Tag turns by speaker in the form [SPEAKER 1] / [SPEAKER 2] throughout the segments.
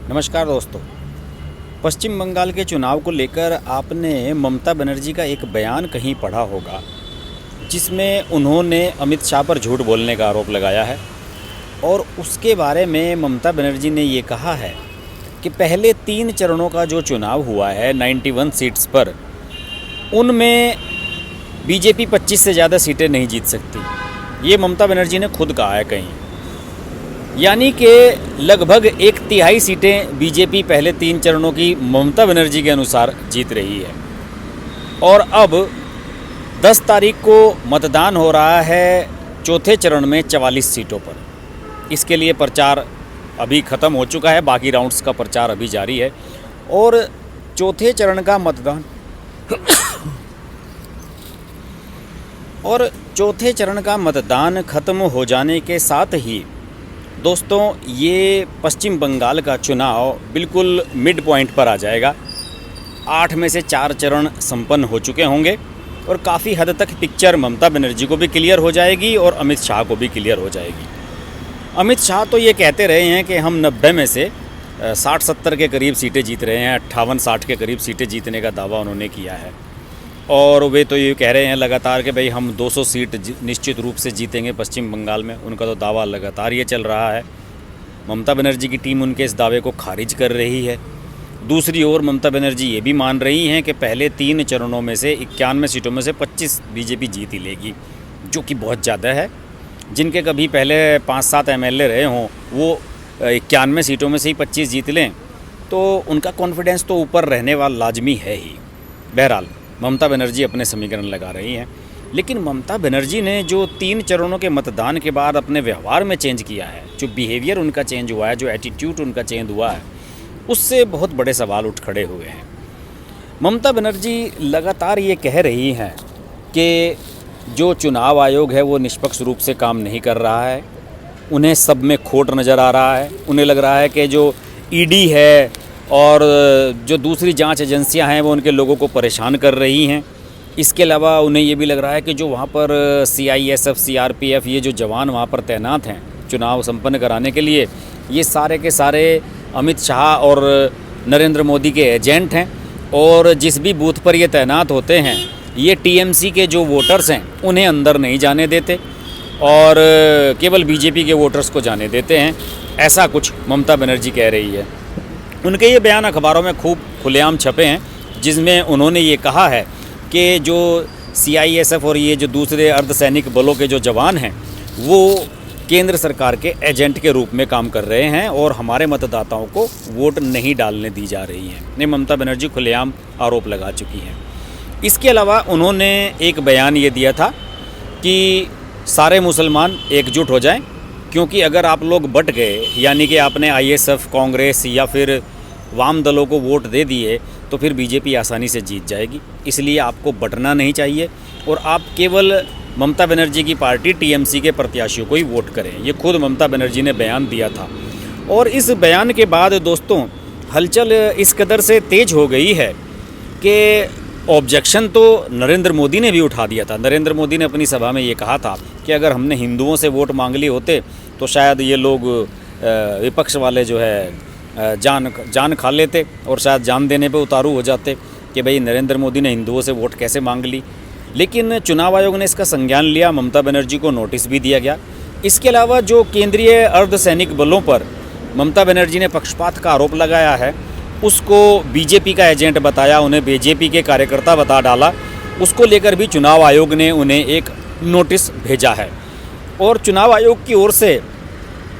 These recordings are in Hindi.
[SPEAKER 1] नमस्कार दोस्तों। पश्चिम बंगाल के चुनाव को लेकर आपने ममता बनर्जी का एक बयान कहीं पढ़ा होगा, जिसमें उन्होंने अमित शाह पर झूठ बोलने का आरोप लगाया है। और उसके बारे में ममता बनर्जी ने ये कहा है कि पहले 3 चरणों का जो चुनाव हुआ है 91 सीट्स पर, उनमें बीजेपी 25 से ज़्यादा सीटें नहीं जीत सकती। ये ममता बनर्जी ने खुद कहा है कहीं, यानी कि लगभग 1/3 सीटें बीजेपी पहले 3 चरणों की ममता बनर्जी के अनुसार जीत रही है। और अब 10 तारीख को मतदान हो रहा है चौथे चरण में 44 सीटों पर। इसके लिए प्रचार अभी ख़त्म हो चुका है, बाकी राउंड्स का प्रचार अभी जारी है। और चौथे चरण का मतदान ख़त्म हो जाने के साथ ही दोस्तों, ये पश्चिम बंगाल का चुनाव बिल्कुल मिड पॉइंट पर आ जाएगा। 8 में से 4 चरण संपन्न हो चुके होंगे और काफ़ी हद तक पिक्चर ममता बनर्जी को भी क्लियर हो जाएगी और अमित शाह को भी क्लियर हो जाएगी। अमित शाह तो ये कहते रहे हैं कि हम 90 में से 60-70 के करीब सीटें जीत रहे हैं। 58-60 के करीब सीटें जीतने का दावा उन्होंने किया है। और वे तो ये कह रहे हैं लगातार कि भाई हम 200 सीट निश्चित रूप से जीतेंगे पश्चिम बंगाल में। उनका तो दावा लगातार ये चल रहा है। ममता बनर्जी की टीम उनके इस दावे को खारिज कर रही है। दूसरी ओर ममता बनर्जी ये भी मान रही हैं कि पहले 3 चरणों में से 91 सीटों में से 25 बीजेपी जीत ही लेगी, जो कि बहुत ज़्यादा है। जिनके कभी पहले 5-7 MLA रहे हों, वो 91 सीटों में से ही 25 जीत लें, तो उनका कॉन्फिडेंस तो ऊपर रहने वाला लाजमी है ही। बहरहाल ममता बनर्जी अपने समीकरण लगा रही हैं। लेकिन ममता बनर्जी ने जो 3 चरणों के मतदान के बाद अपने व्यवहार में चेंज किया है, जो बिहेवियर उनका चेंज हुआ है, जो एटीट्यूड उनका चेंज हुआ है, उससे बहुत बड़े सवाल उठ खड़े हुए हैं। ममता बनर्जी लगातार ये कह रही हैं कि जो चुनाव आयोग है वो निष्पक्ष रूप से काम नहीं कर रहा है। उन्हें सब में खोट नज़र आ रहा है। उन्हें लग रहा है कि जो ईडी है और जो दूसरी जांच एजेंसियां हैं वो उनके लोगों को परेशान कर रही हैं। इसके अलावा उन्हें ये भी लग रहा है कि जो वहाँ पर CISF CRPF ये जो जवान वहाँ पर तैनात हैं चुनाव संपन्न कराने के लिए, ये सारे के सारे अमित शाह और नरेंद्र मोदी के एजेंट हैं। और जिस भी बूथ पर ये तैनात होते हैं, ये TMC के जो वोटर्स हैं उन्हें अंदर नहीं जाने देते और केवल बीजेपी के वोटर्स को जाने देते हैं। ऐसा कुछ ममता बनर्जी कह रही है। उनके ये बयान अखबारों में खूब खुलेआम छपे हैं, जिसमें उन्होंने ये कहा है कि जो CISF और ये जो दूसरे अर्धसैनिक बलों के जो जवान हैं वो केंद्र सरकार के एजेंट के रूप में काम कर रहे हैं और हमारे मतदाताओं को वोट नहीं डालने दी जा रही हैं। ये ममता बनर्जी खुलेआम आरोप लगा चुकी हैं। इसके अलावा उन्होंने एक बयान ये दिया था कि सारे मुसलमान एकजुट हो जाएं, क्योंकि अगर आप लोग बट गए, यानी कि आपने ISF, कांग्रेस या फिर वाम दलों को वोट दे दिए, तो फिर बीजेपी आसानी से जीत जाएगी। इसलिए आपको बटना नहीं चाहिए और आप केवल ममता बनर्जी की पार्टी TMC के प्रत्याशियों को ही वोट करें। ये खुद ममता बनर्जी ने बयान दिया था। और इस बयान के बाद दोस्तों हलचल इस कदर से तेज हो गई है कि ऑब्जेक्शन तो नरेंद्र मोदी ने भी उठा दिया था। नरेंद्र मोदी ने अपनी सभा में ये कहा था कि अगर हमने हिंदुओं से वोट मांग लिए होते तो शायद ये लोग विपक्ष वाले जो है जान खा लेते और शायद जान देने पे उतारू हो जाते कि भाई नरेंद्र मोदी ने हिंदुओं से वोट कैसे मांग ली। लेकिन चुनाव आयोग ने इसका संज्ञान लिया। ममता बनर्जी को नोटिस भी दिया गया। इसके अलावा जो केंद्रीय अर्धसैनिक बलों पर ममता बनर्जी ने पक्षपात का आरोप लगाया है, उसको बीजेपी का एजेंट बताया, उन्हें बीजेपी के कार्यकर्ता बता डाला। उसको लेकर भी चुनाव आयोग ने उन्हें एक नोटिस भेजा है। और चुनाव आयोग की ओर से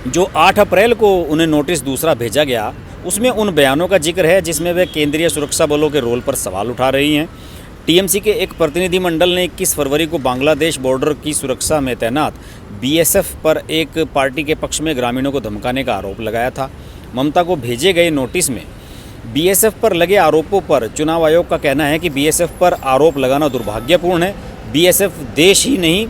[SPEAKER 1] जो 8 अप्रैल को उन्हें नोटिस दूसरा भेजा गया, उसमें उन बयानों का जिक्र है जिसमें वे केंद्रीय सुरक्षा बलों के रोल पर सवाल उठा रही हैं। TMC के एक प्रतिनिधिमंडल ने 21 फरवरी को बांग्लादेश बॉर्डर की सुरक्षा में तैनात BSF पर एक पार्टी के पक्ष में ग्रामीणों को धमकाने का आरोप लगाया था। ममता को भेजे गए नोटिस में BSF पर लगे आरोपों पर चुनाव आयोग का कहना है कि BSF पर आरोप लगाना दुर्भाग्यपूर्ण है। BSF देश ही नहीं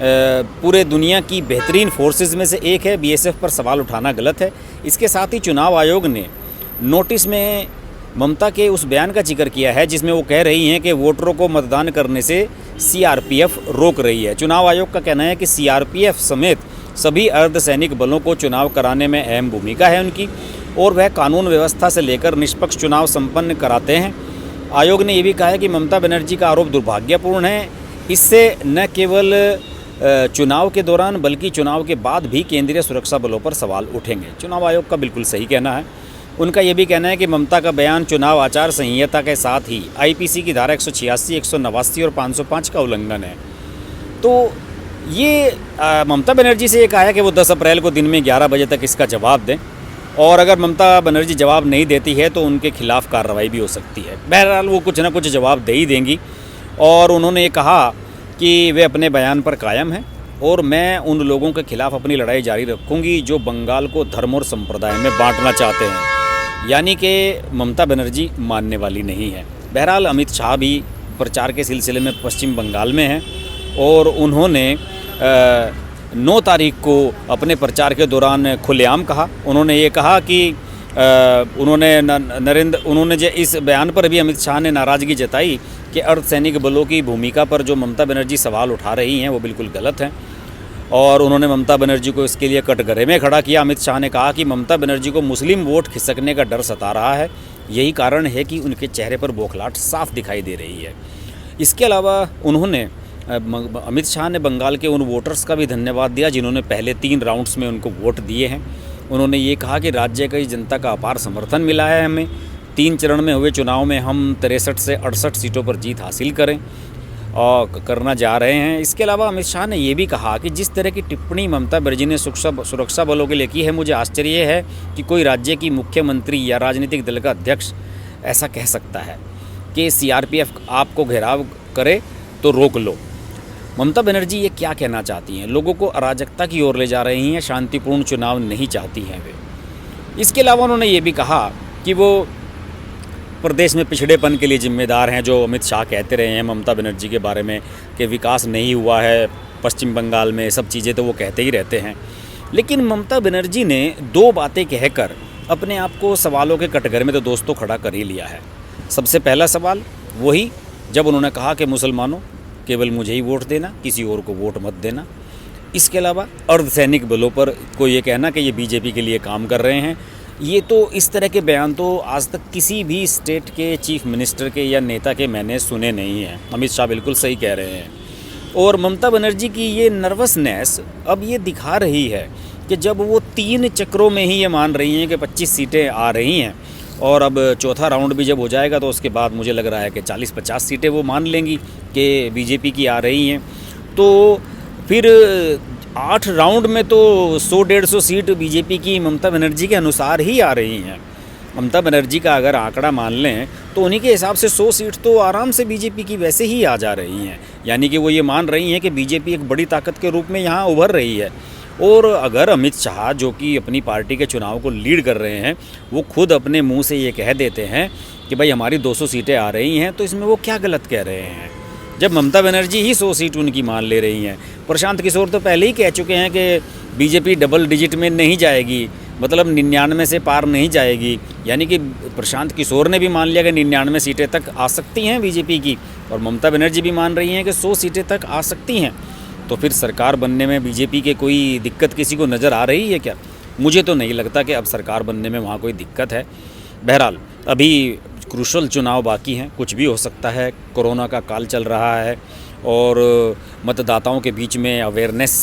[SPEAKER 1] पूरे दुनिया की बेहतरीन फोर्सेस में से एक है। BSF पर सवाल उठाना गलत है। इसके साथ ही चुनाव आयोग ने नोटिस में ममता के उस बयान का जिक्र किया है जिसमें वो कह रही हैं कि वोटरों को मतदान करने से CRPF रोक रही है। चुनाव आयोग का कहना है कि CRPF समेत सभी अर्धसैनिक बलों को चुनाव कराने में अहम भूमिका है उनकी, और वह कानून व्यवस्था से लेकर निष्पक्ष चुनाव संपन्न कराते हैं। आयोग ने यह भी कहा है कि ममता बनर्जी का आरोप दुर्भाग्यपूर्ण है। इससे न केवल चुनाव के दौरान बल्कि चुनाव के बाद भी केंद्रीय सुरक्षा बलों पर सवाल उठेंगे। चुनाव आयोग का बिल्कुल सही कहना है। उनका ये भी कहना है कि ममता का बयान चुनाव आचार संहिता के साथ ही आईपीसी की धारा 186, 189 और 505 का उल्लंघन है। तो ये ममता बनर्जी से ये कहा है कि वो 10 अप्रैल को दिन में 11 बजे तक इसका जवाब दें, और अगर ममता बनर्जी जवाब नहीं देती है तो उनके खिलाफ कार्रवाई भी हो सकती है। बहरहाल वो कुछ ना कुछ जवाब दे ही देंगी। और उन्होंने ये कहा कि वे अपने बयान पर कायम हैं और मैं उन लोगों के खिलाफ अपनी लड़ाई जारी रखूंगी जो बंगाल को धर्म और संप्रदाय में बांटना चाहते हैं। यानी कि ममता बनर्जी मानने वाली नहीं है। बहरहाल अमित शाह भी प्रचार के सिलसिले में पश्चिम बंगाल में हैं और उन्होंने 9 तारीख को अपने प्रचार के दौरान खुलेआम कहा। उन्होंने ये कहा कि उन्होंने जो इस बयान पर भी अमित शाह ने नाराज़गी जताई कि अर्धसैनिक बलों की भूमिका पर जो ममता बनर्जी सवाल उठा रही हैं वो बिल्कुल गलत हैं, और उन्होंने ममता बनर्जी को इसके लिए कटघरे में खड़ा किया। अमित शाह ने कहा कि ममता बनर्जी को मुस्लिम वोट खिसकने का डर सता रहा है, यही कारण है कि उनके चेहरे पर बौखलाहट साफ दिखाई दे रही है। इसके अलावा उन्होंने अमित शाह ने बंगाल के उन वोटर्स का भी धन्यवाद दिया जिन्होंने पहले 3 राउंड्स में उनको वोट दिए हैं। उन्होंने ये कहा कि राज्य की जनता का अपार समर्थन मिला है हमें। 3 चरण में हुए चुनाव में हम 63 से 68 सीटों पर जीत हासिल और करना जा रहे हैं। इसके अलावा अमित शाह ने ये भी कहा कि जिस तरह की टिप्पणी ममता बनर्जी ने सुरक्षा बलों के लिए की है, मुझे आश्चर्य है कि कोई राज्य की मुख्यमंत्री या राजनीतिक दल का अध्यक्ष ऐसा कह सकता है कि सीआरपीएफ आपको घेराव करे तो रोक लो। ममता बनर्जी ये क्या कहना चाहती हैं? लोगों को अराजकता की ओर ले जा रही हैं, शांतिपूर्ण चुनाव नहीं चाहती हैं वे। इसके अलावा उन्होंने ये भी कहा कि वो प्रदेश में पिछड़ेपन के लिए जिम्मेदार हैं, जो अमित शाह कहते रहे हैं ममता बनर्जी के बारे में कि विकास नहीं हुआ है पश्चिम बंगाल में, सब चीज़ें तो वो कहते ही रहते हैं। लेकिन ममता बनर्जी ने 2 बातें कहकर अपने आप को सवालों के कटघरे में तो दोस्तों खड़ा कर ही लिया है। सबसे पहला सवाल वही जब उन्होंने कहा कि मुसलमानों केवल मुझे ही वोट देना, किसी और को वोट मत देना। इसके अलावा अर्धसैनिक बलों पर को ये कहना कि ये बीजेपी के लिए काम कर रहे हैं। ये तो इस तरह के बयान तो आज तक किसी भी स्टेट के चीफ मिनिस्टर के या नेता के मैंने सुने नहीं हैं। अमित शाह बिल्कुल सही कह रहे हैं। और ममता बनर्जी की ये नर्वसनेस अब ये दिखा रही है कि जब वो 3 चक्रों में ही ये मान रही हैं कि 25 सीटें आ रही हैं और अब चौथा राउंड भी जब हो जाएगा तो उसके बाद मुझे लग रहा है कि 40-50 सीटें वो मान लेंगी कि बीजेपी की आ रही हैं, तो फिर 8 राउंड में तो 100-150 सीट बीजेपी की ममता बनर्जी के अनुसार ही आ रही हैं। ममता बनर्जी का अगर आंकड़ा मान लें तो उन्हीं के हिसाब से 100 सीट तो आराम से बीजेपी की वैसे ही आ जा रही हैं। यानी कि वो ये मान रही हैं कि बीजेपी एक बड़ी ताकत के रूप में यहाँ उभर रही है। और अगर अमित शाह जो कि अपनी पार्टी के चुनाव को लीड कर रहे हैं, वो खुद अपने मुंह से ये कह देते हैं कि भाई हमारी 200 सीटें आ रही हैं, तो इसमें वो क्या गलत कह रहे हैं जब ममता बनर्जी ही 100 सीट उनकी मान ले रही हैं। प्रशांत किशोर तो पहले ही कह चुके हैं कि बीजेपी डबल डिजिट में नहीं जाएगी, मतलब 99 से पार नहीं जाएगी। यानी कि प्रशांत किशोर ने भी मान लिया कि 99 सीटें तक आ सकती हैं बीजेपी की, और ममता बनर्जी भी मान रही हैं कि 100 सीटें तक आ सकती हैं। तो फिर सरकार बनने में बीजेपी के कोई दिक्कत किसी को नज़र आ रही है क्या? मुझे तो नहीं लगता कि अब सरकार बनने में वहाँ कोई दिक्कत है। बहरहाल अभी क्रूशल चुनाव बाकी हैं, कुछ भी हो सकता है। कोरोना का काल चल रहा है और मतदाताओं के बीच में अवेयरनेस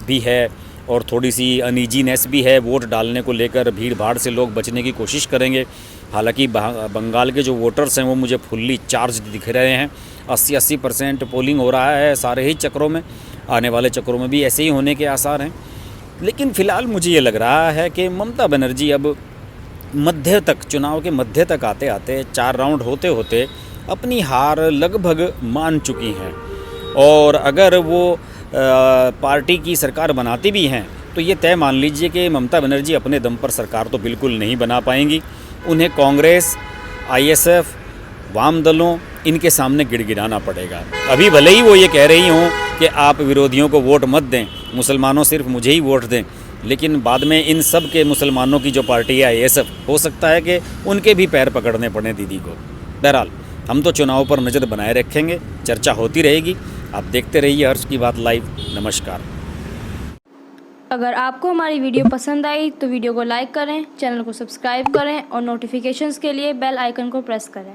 [SPEAKER 1] भी है और थोड़ी सी अनईजीनेस भी है। वोट डालने को लेकर भीड़ भाड़ से लोग बचने की कोशिश करेंगे। हालांकि बंगाल के जो वोटर्स हैं वो मुझे फुल्ली चार्ज दिख रहे हैं। 80% पोलिंग हो रहा है सारे ही चक्रों में। आने वाले चक्रों में भी ऐसे ही होने के आसार हैं। लेकिन फ़िलहाल मुझे ये लग रहा है कि ममता बनर्जी अब मध्य तक, चुनाव के मध्य तक आते आते 4 राउंड होते होते अपनी हार लगभग मान चुकी हैं। और अगर वो पार्टी की सरकार बनाती भी हैं तो ये तय मान लीजिए कि ममता बनर्जी अपने दम पर सरकार तो बिल्कुल नहीं बना पाएंगी। उन्हें कांग्रेस, आईएसएफ, वाम दलों इनके सामने गिड़गिड़ाना पड़ेगा। अभी भले ही वो ये कह रही हों कि आप विरोधियों को वोट मत दें, मुसलमानों सिर्फ मुझे ही वोट दें, लेकिन बाद में इन सब के मुसलमानों की जो पार्टी है आईएसएफ, हो सकता है कि उनके भी पैर पकड़ने पड़े दीदी को। बहरहाल हम तो चुनाव पर नज़र बनाए रखेंगे, चर्चा होती रहेगी। आप देखते रहिए हर्ष की बात लाइव। नमस्कार।
[SPEAKER 2] अगर आपको हमारी वीडियो पसंद आई तो वीडियो को लाइक करें, चैनल को सब्सक्राइब करें और नोटिफिकेशंस के लिए बेल आइकन को प्रेस करें।